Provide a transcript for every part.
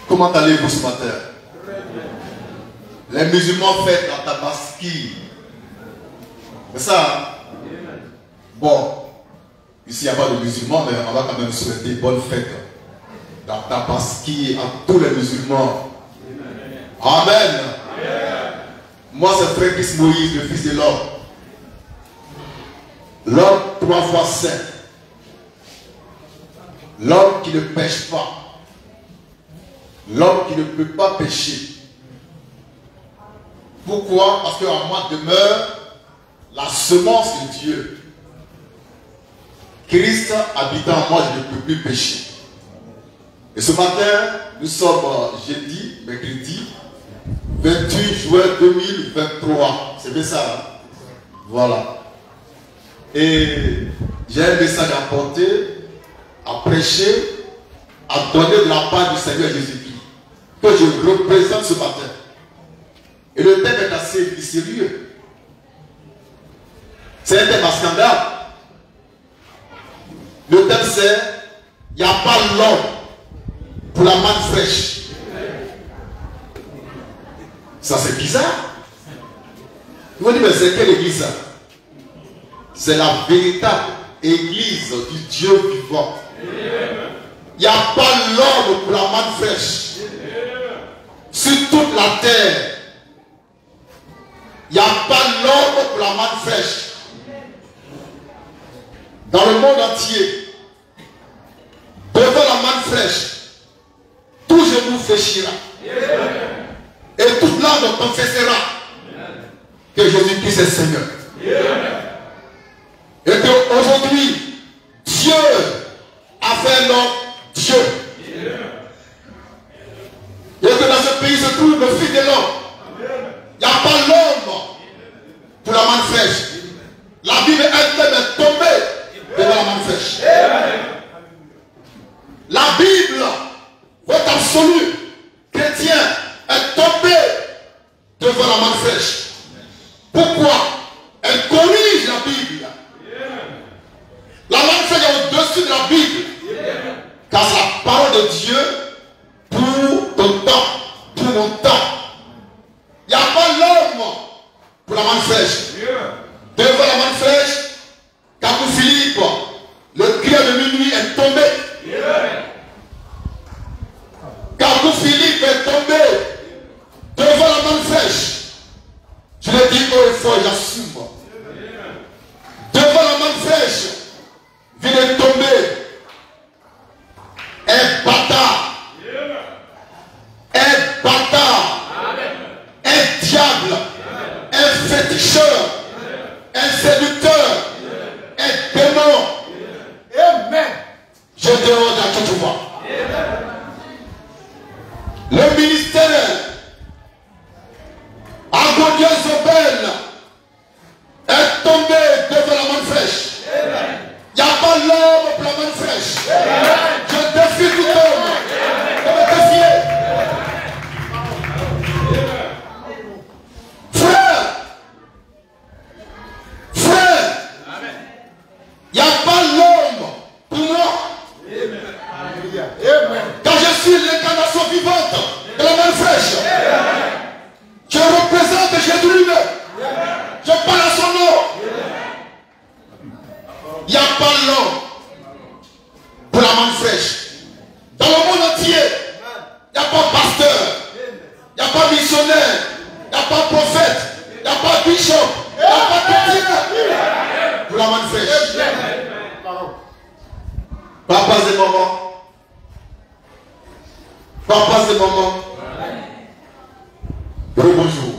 Comment allez-vous ce matin? Les musulmans fêtent la Tabaski. C'est ça, hein? Bon, ici il n'y a pas de musulmans, mais on va quand même souhaiter bonne fête. La Tabaski à tous les musulmans. Amen. Moi, c'est frère Christ Moïse, le fils de l'homme. L'homme 3 fois saint. L'homme qui ne pêche pas. L'homme qui ne peut pas pécher. Pourquoi? Parce qu'en moi demeure la semence de Dieu. Christ habitant en moi, je ne peux plus pécher. Et ce matin, nous sommes jeudi, mercredi, 28 juin 2023. C'est bien ça, hein? Voilà. Et j'ai un message à porter, à prêcher, à donner de la part du Seigneur Jésus-Christ, que je représente ce matin. Et le thème est assez sérieux. C'est un thème à scandale. Le thème c'est, il n'y a pas l'homme pour la manne fraîche. Ça c'est bizarre. Ils vont dire, mais c'est quelle église ça? C'est la véritable église du Dieu vivant. Il n'y a pas l'homme pour la manne fraîche. Sur toute la terre, il n'y a pas l'homme pour la manne fraîche. Dans le monde entier, devant la manne fraîche, tout genou fléchira. Et toute langue confessera que Jésus-Christ est Seigneur. Et qu'aujourd'hui, Dieu a fait l'homme Dieu. Et que dans ce pays se trouve le Fils de l'homme. Il n'y a pas l'homme pour la manne fraîche. La Bible elle-même est tombée devant la manne fraîche. La Bible, votre absolu chrétien, est tombée devant la manne fraîche. Pourquoi? Elle corrige la Bible. La manne fraîche est au-dessus de la Bible. Car c'est la parole de Dieu pour ton temps, pour mon temps. Il n'y a pas l'homme pour la manne fraîche. Devant la manne fraîche, Capou Philippe, le crieur de minuit est tombé. Capou Philippe est tombé devant la manne fraîche. Je l'ai dit haut et fort, j'assume. Devant la manne fraîche, vient de tomber un bâtard. Un bâtard. Un diable. Un féticheur. Un séducteur. Un démon. Amen. Je demande à toute voix. Le ministère Agodieux Zobel est tombé devant la manne fraîche. Il n'y a pas l'homme pour la manne fraîche. Je défie tout homme de me défier. Frère, il n'y a pas l'homme pour moi. Quand je suis l'incarnation vivante de la manne fraîche, je représente Jésus lui-même. Je parle à son nom. Il n'y a pas l'homme pour la manne fraîche. Dans le monde entier, il n'y a pas pasteur, il n'y a pas missionnaire, il n'y a pas prophète, il n'y a pas bishop, il n'y a pas chrétien pour la manne fraîche. Papas et mamans. Papas et mamans. Bonjour.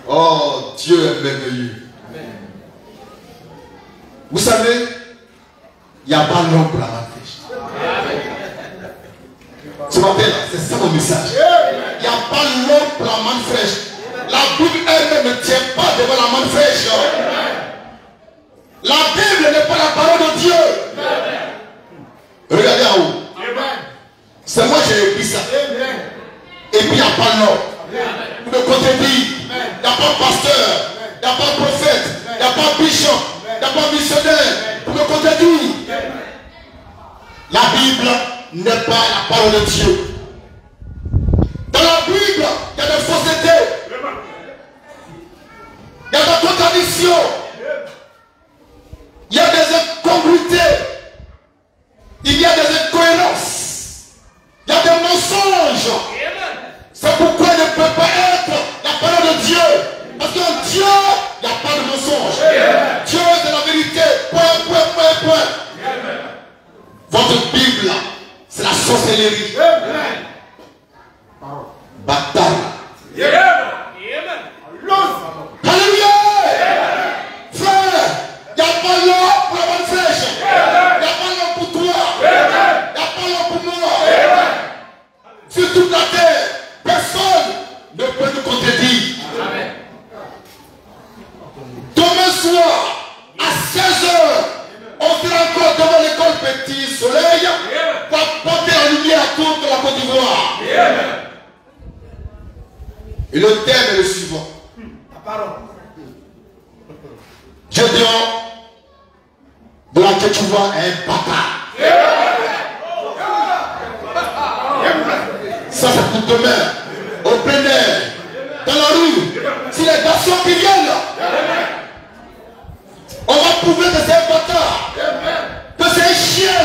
Oh, Dieu est merveilleux. Vous savez, il n'y a pas l'homme pour la manne fraîche. Ce matin-là, c'est ça mon message. Il n'y a pas l'homme pour la manne fraîche. La Bible elle-même ne tient pas devant la manne fraîche. La Bible n'est pas la parole de Dieu. Regardez en haut. C'est moi qui ai écrit ça. Et puis il n'y a pas l'homme. Pour me contredire. Il n'y a pas pasteur. Il n'y a pas prophète. Il n'y a pas bishop. Il n'y a pas missionnaire. Pour me contredire. La Bible n'est pas la parole de Dieu. Dans la Bible, il y a des faussetés. Il y a des contradictions. Il y a des incongruités. Il y a des incohérences. Il y a des mensonges. C'est pourquoi il ne peut pas être la parole de Dieu. Parce qu'en Dieu, il n'y a pas de mensonge. Dieu, c'est la vérité. Point. Votre Bible, c'est la sorcellerie. Bataille. Alléluia. Frère, il n'y a pas l'homme pour la bonne flèche. Il n'y a pas l'homme pour toi. Il n'y a pas l'homme pour moi. Sur toute la terre, personne ne peut nous contredire. Demain soir, à 16h, on sera encore devant l'école Petit Soleil pour apporter la lumière à toute la Côte d'Ivoire. Et le thème est le suivant. Gédéon, de laquelle tu vois un bâtard. Ça, c'est pour demain, au plein air, dans la rue. Si les garçons qui viennent, on va prouver que c'est un bâtard, que c'est un chien,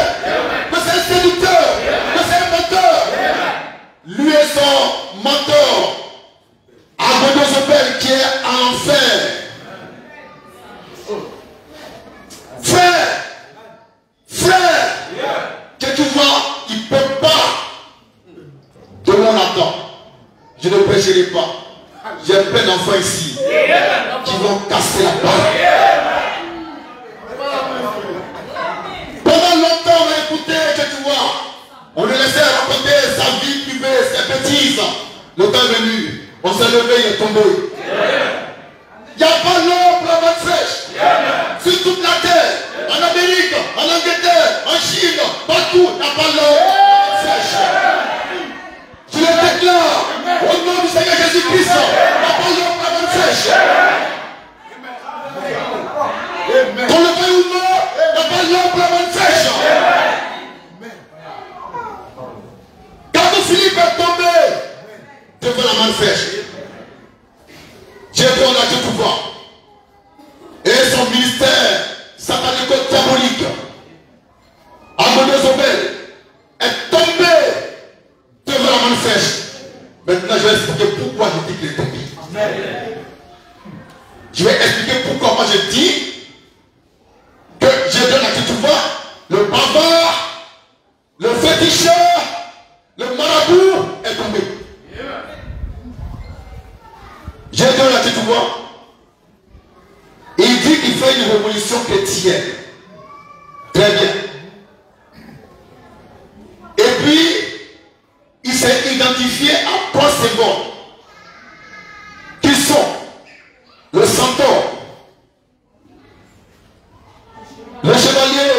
que c'est un séducteur, que c'est un menteur. Lui et son mentor, Agodozobel, qui est en enfer. Frère, que tu vois, il ne peut pas. Demain matin, je ne prêcherai pas. J'ai plein d'enfants ici qui vont casser la parole. Pendant longtemps, on a écouté, que tu vois, on le laissait raconter sa vie privée, ses bêtises. Le temps est venu, on s'est levé, il est tombé. Il n'y a pas l'eau pour la bonne flèche. Sur toute la terre, en Amérique, en Angleterre, en Chine, partout, il n'y a pas l'eau pour la flèche. Je le déclare au nom du Seigneur Jésus-Christ, il n'y a pas l'eau pour la bonne flèche. Qu'on le veuille ou non, il n'y a pas l'eau pour la bonne flèche. Quand Philippe est tombé devant la bonne flèche, Gédéon a tout pouvoir. Et son ministère satanico-diabolique, Agodozobel, est tombé devant la bonne flèche. Maintenant, je vais expliquer pourquoi je dis qu'il est tombé. Je vais expliquer pourquoi moi je dis que Gédéon a tout pouvoir, le bavard, le féticheur, le marabout est tombé. Gédéon a tout pouvoir. Il dit qu'il fait une révolution chrétienne. Très bien. Et puis, il s'est identifié à trois symboles qui sont le centaure, le chevalier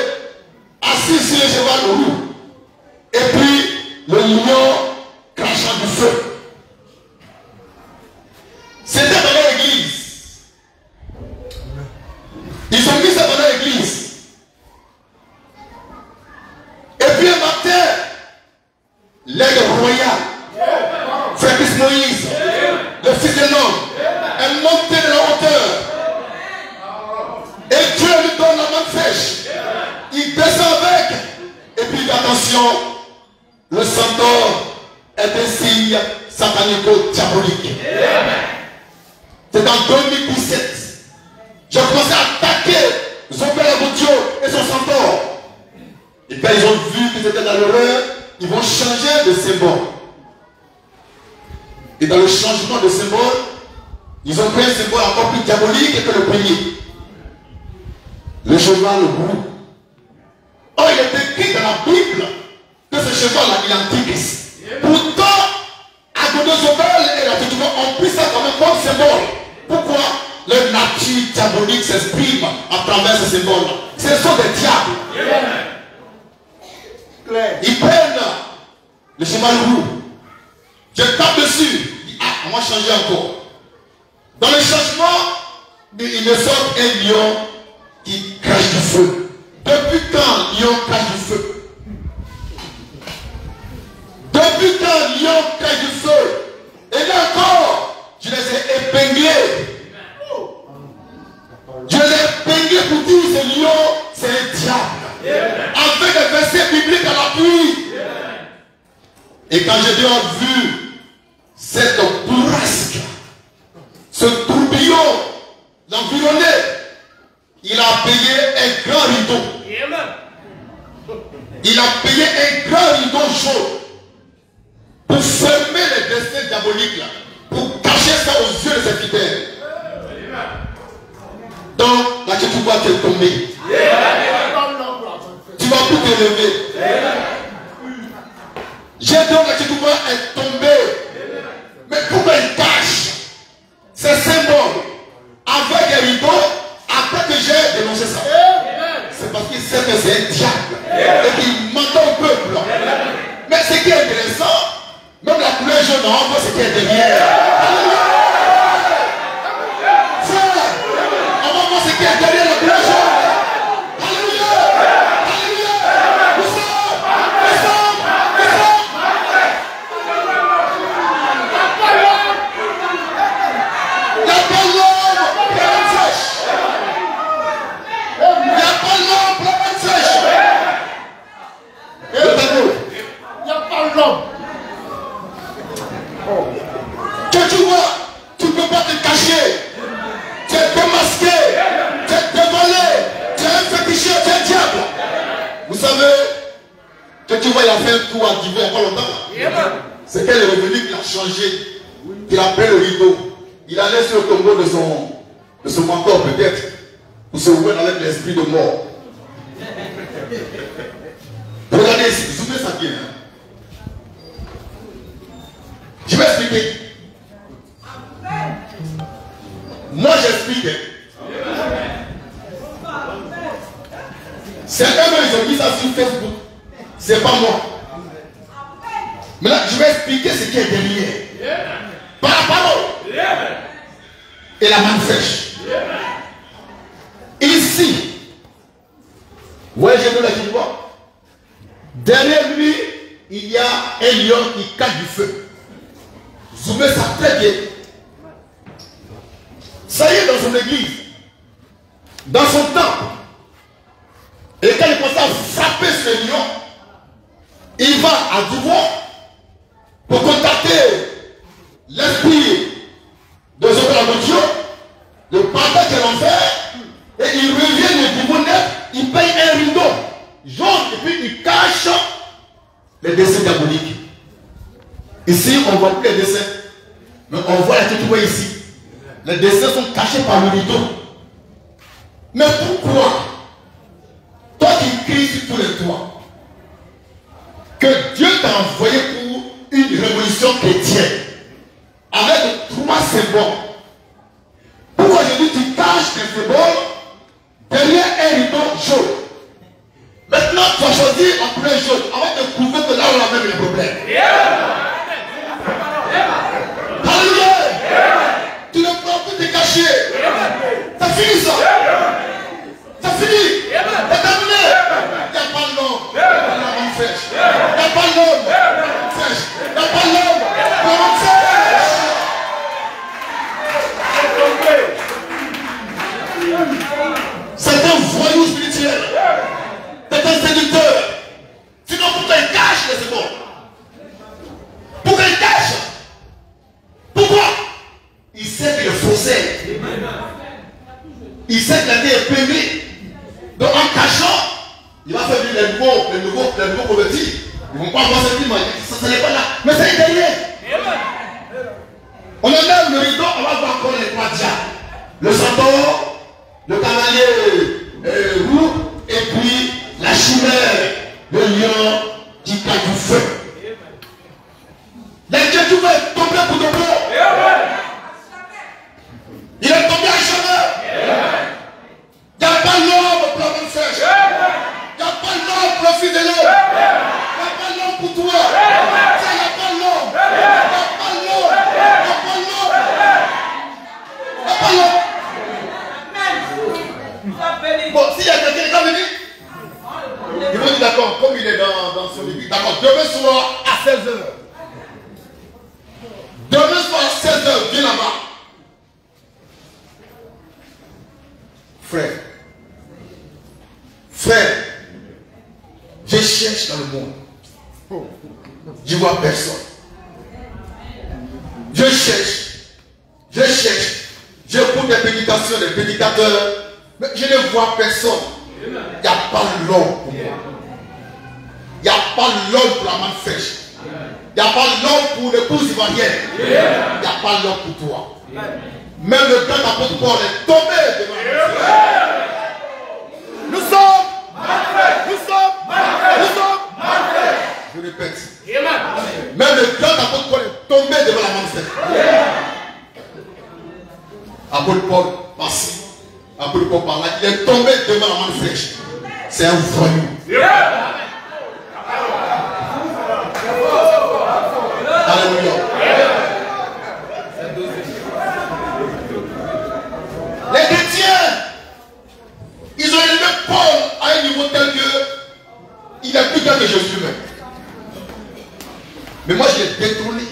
assis sur le cheval roux, et puis le lion crachant du feu. C'était dans l'église. Ils ont mis ça dans l'église. Et puis un matin, l'aigle royal, frère Christ Moïse, le fils de l'homme, est monté de la hauteur. Et Dieu lui donne la main fraîche. Il descend avec. Et puis attention, le centaure est un signe satanico-diabolique. C'est en 2017. J'ai commencé à attaquer Zobel Agodio et son centaure. Et quand ils ont vu qu'ils étaient dans l'erreur, ils vont changer de symbole. Et dans le changement de symbole, ils ont pris un symbole encore plus diabolique que le premier. Le cheval roux. Or, il est écrit dans la Bible que ce cheval-là, il est antichrist. Pourtant, Agodozobel et la Tétuba ont pris ça comme un bon symbole. Pourquoi? Leur nature diabolique s'exprime à travers ce symbole. Ce sont des diables. Ils prennent le cheval roux. Je tape dessus. On va changer encore. Dans le changement, il me sort un lion qui crache du feu. Depuis quand lion crache du feu? Et quand Gédéon a vu cette bourrasque, ce tourbillon l'environner, il a payé un grand rideau. Il a payé un grand rideau jaune pour fermer les destins diaboliques, là, pour cacher ça aux yeux de ses fidèles. Donc, là, tu vois que tu es tombé. Tu vas plus te lever. Gédéon, là, tu vois, est tombé. Mais pourquoi il cache ces symboles avec un rideau après que j'ai dénoncé ça? C'est parce qu'il sait que c'est un diable et qu'il m'entend au peuple. Mais ce qui est intéressant, même la couleur jaune, on voit ce qui est derrière. Frère, on va voir ce qui est derrière la couleur jaune. Alléluia. Alléluia. Nous sommes. Il n'y a pas l'homme pleine sèche. Il n'y a pas l'homme pleine sèche. Il n'y a pas l'homme. Que tu vois, tu ne peux pas te cacher. Tu es démasqué, tu es dévoilé, tu es un féticheur, tu es un diable. Vous savez, que tu vois, il a fait un tour à Divo il n'y a pas longtemps. C'est qu'elle est revenue, qu'il a changé, qu'il a pris le rideau. Il allait sur le tombeau de son mentor peut-être, pour se ouvrir avec l'esprit de mort. Regardez ici, zoomez ça bien. Je vais expliquer. Moi j'explique. Certains ils ont mis ça sur Facebook. C'est pas moi. Mais là, je vais expliquer ce qui est derrière. Par la parole. Et la main fraîche. Ici. Vous voyez, j'ai vu la qui voit. Derrière lui, il y a un lion qui cache du feu. Zoomez ça très bien. Ça y est, dans son église, dans son temple. Et quand il commence à frapper ce lion, il va à Divo pour contacter l'esprit de Dieu, le partage de l'enfer, et il revient le Divo net, il paye un rideau jaune et puis il cache les dessins diaboliques. Ici, on ne voit plus les dessins, mais on voit la tête ici. Les dessins sont cachés par le rideau. Mais pourquoi, toi qui cries sur tous les toits, que Dieu t'a envoyé pour une révolution chrétienne avec 3 symboles, pourquoi aujourd'hui tu caches les symboles derrière un rideau jaune? Maintenant tu as choisi en plein jaune avant de prouver que là on a même les problèmes. Alléluia. Tu ne peux plus te cacher. Ça finit ça. Ça finit. C'est terminé. Il n'y a pas l'homme. Il n'y a pas l'homme. Il n'y a pas l'homme. C'est un voyou spirituel. C'est un séducteur. Sinon pourquoi il cache les secondes? Pourquoi il cache? Pourquoi? Il sait que le faussaire. Il sait que la terre est périmée. Donc en cachant, il va faire les nouveaux convertis. Ils ne vont pas voir cette image. Ça n'est pas là. Mais ça est derrière. On enlève le rideau, on va voir encore les 3 diables. Le centaure, le cavalier roux, et puis la chimère, le lion qui cache du feu. Les dieux tout est tombé pour de bon. Il est tombé à jamais. Il n'y a pas l'homme pour la bonne sèche. Il n'y a pas l'homme pour le fils de l'homme. Il n'y a pas l'homme pour toi. Il n'y a pas l'homme. Il n'y a pas l'homme. Il n'y a pas l'homme. Il n'y a pas l'homme. Bon, s'il y a quelqu'un qui va venir, il va dire d'accord, comme il est dans son église. D'accord, demain soir à 16h. Demain soir à 16h, viens là-bas. Frère, je cherche dans le monde Je vois personne. Je cherche. J'écoute des prédications, des prédicateurs, mais je ne vois personne. Il n'y a pas l'homme pour moi. Il n'y a pas l'homme pour la main sèche. Il n'y a pas l'homme pour l'épouse ivoirienne. Il n'y a pas l'homme pour toi. Même le grand apôtre Paul est tombé devant nous. Nous sommes. Je répète. Même le grand apôtre Paul est tombé devant la main sèche. Apôtre Paul, passé. Apôtre Paul par là, il est tombé devant la main sèche. C'est un voyou. Alléluia. Les chrétiens, ils ont élevé Paul à un niveau tel que il est plus grand que Jésus même. Mais moi je l'ai détourné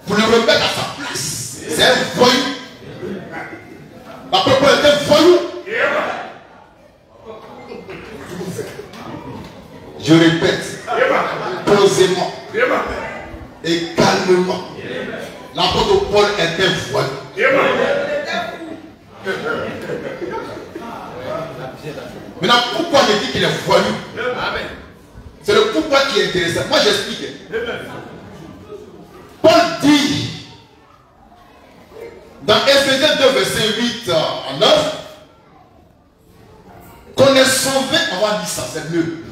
pour le remettre à sa place. C'est un voyou. L'apôtre Paul était un voyou. Je répète, posément et calmement, l'apôtre Paul était un voyou. Maintenant, pourquoi je dis qu'il est voyou? C'est le pourquoi qui est intéressant. Moi, j'explique. Paul dit, dans Ephésiens 2, verset 8 à 9, qu'on est sauvé. On va dire ça, c'est mieux.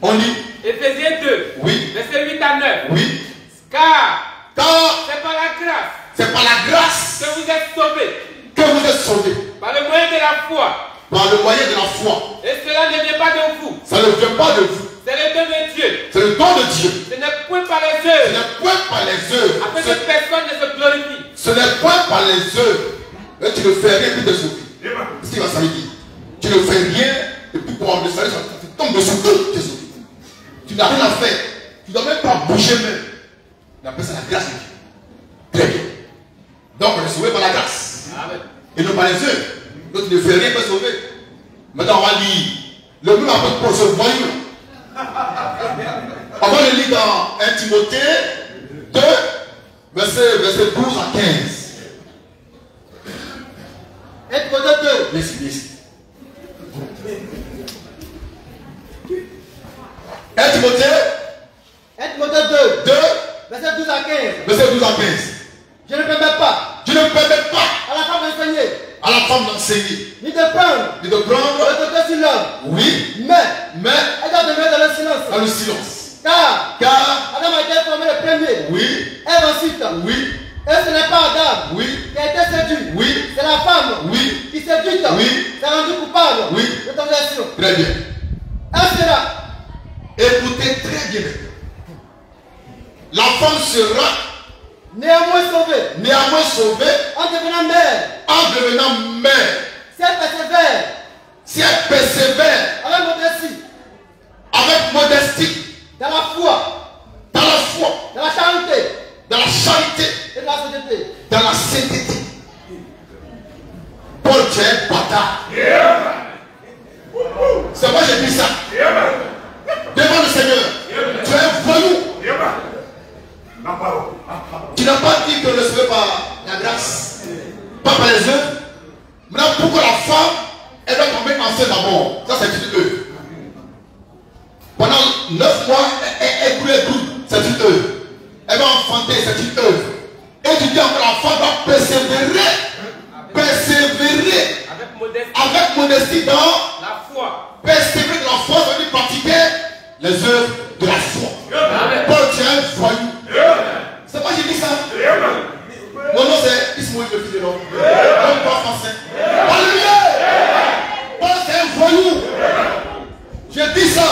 On lit Ephésiens 2, oui. Verset 8 à 9. Oui. Car c'est par la grâce. C'est par la grâce que vous êtes sauvés. Que vous êtes sauvés. Par le moyen de la foi. Par le moyen de la foi. Et cela ne vient pas de vous. Ça ne vient pas de vous. C'est le don de Dieu. C'est le don de Dieu. Ce n'est point par les Ce œuvres. n'est point par les œuvres. Afin que personne ne se glorifie. Ce n'est point par les œuvres. Et tu ne fais rien pour te sauver. C'est ce qui va ça veut dire. Tu ne fais rien et puis pour le salut, ça tombe dessus. Tu es sauvé. Tu n'as rien à faire. Tu ne dois même pas bouger même. On appelle ça la grâce de Dieu. Très bien. Donc on est sauvé par la grâce. Amen. Et non par les œuvres. Donc tu ne fais rien pour sauver. Maintenant on va lire. Le même apôtre Paul se voyou. On va le lire dans 1 Timothée 2, verset 12 à 15. 1 Timothée 2. Ici. 1 Timothée 2, verset 12 à 15. Verset 12 à 15. Je ne permets pas. Je ne permets pas à la femme d'enseigner. À la femme d'enseigner. Ni de prendre. Ni de prendre. L'autorité sur l'homme. Oui. Mais elle doit demeurer dans le silence. Dans le silence. Car Adam a été formé le premier. Oui. Ève ensuite. Oui. Et ce n'est pas Adam. Oui. Qui a été séduit. Oui. C'est la femme. Oui. Qui séduite. Oui. S'est rendue coupable. Oui. De transgression. Très bien. Elle sera. Écoutez très bien. La femme sera néanmoins sauvée. Néanmoins sauvée. En devenant mère. En devenant mère. Si elle persévère. Si elle persévère. Avec modestie. Avec modestie. Dans la foi. Dans la foi. Dans la charité. Dans la charité. Et dans la sainteté. Dans la sainteté. Paul, tu es un bâtard. C'est moi j'ai dit ça. Devant le Seigneur. Tu es un voyou. Tu n'as pas dit que le sauvé par la grâce, pas par les œuvres. Maintenant, pourquoi la femme, elle doit tomber enceinte d'abord? Ça, c'est une œuvre. Pendant 9 mois, elle brûle, c'est une œuvre. Elle va enfanter, c'est une œuvre. Et tu dis encore la femme doit persévérer. Persévérer. Avec modestie dans la foi. Persévérer dans la foi, ça veut dire pratiquer les œuvres de la foi. Paul, tu es un voyou. C'est moi qui dis ça. Mon nom c'est Ismaël le fils de l'homme. L'homme pas français. Alléluia. Paul c'est un voyou. J'ai dit ça.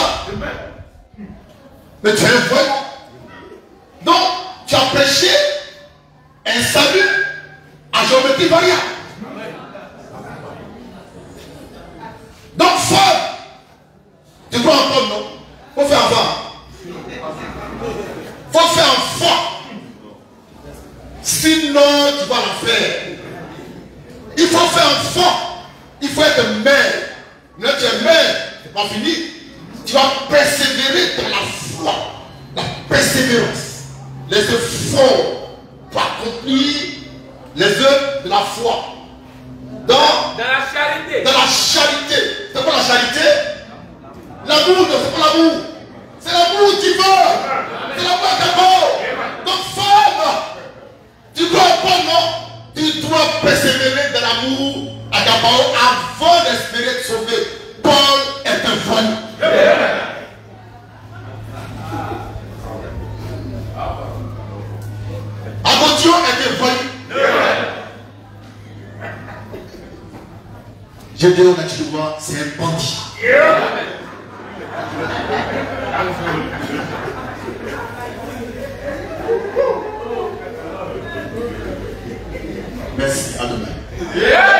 Mais tu es un voyou. Donc tu as prêché un salut à géométrie variable. Donc femme, tu dois encore non. Faut faire enfant. Faut faire enfant. Sinon, tu vas la faire. Il faut faire enfant. Il faut être mère. Là, tu es mère. C'est pas fini. Tu vas persévérer dans la foi. La persévérance. Les œuvres forts pour accomplir les œuvres de la foi. Dans la charité. Dans la charité. C'est quoi la charité? L'amour, non, c'est pas l'amour. C'est l'amour qui veut. C'est l'amour d'abord. Donc, femme, tu dois pas, non? Tu dois persévérer dans l'amour à d'abord avant d'espérer te sauver. Paul est un voyou. Agodio est un voyou. Je dis naturellement, c'est un bandit. Merci, à demain.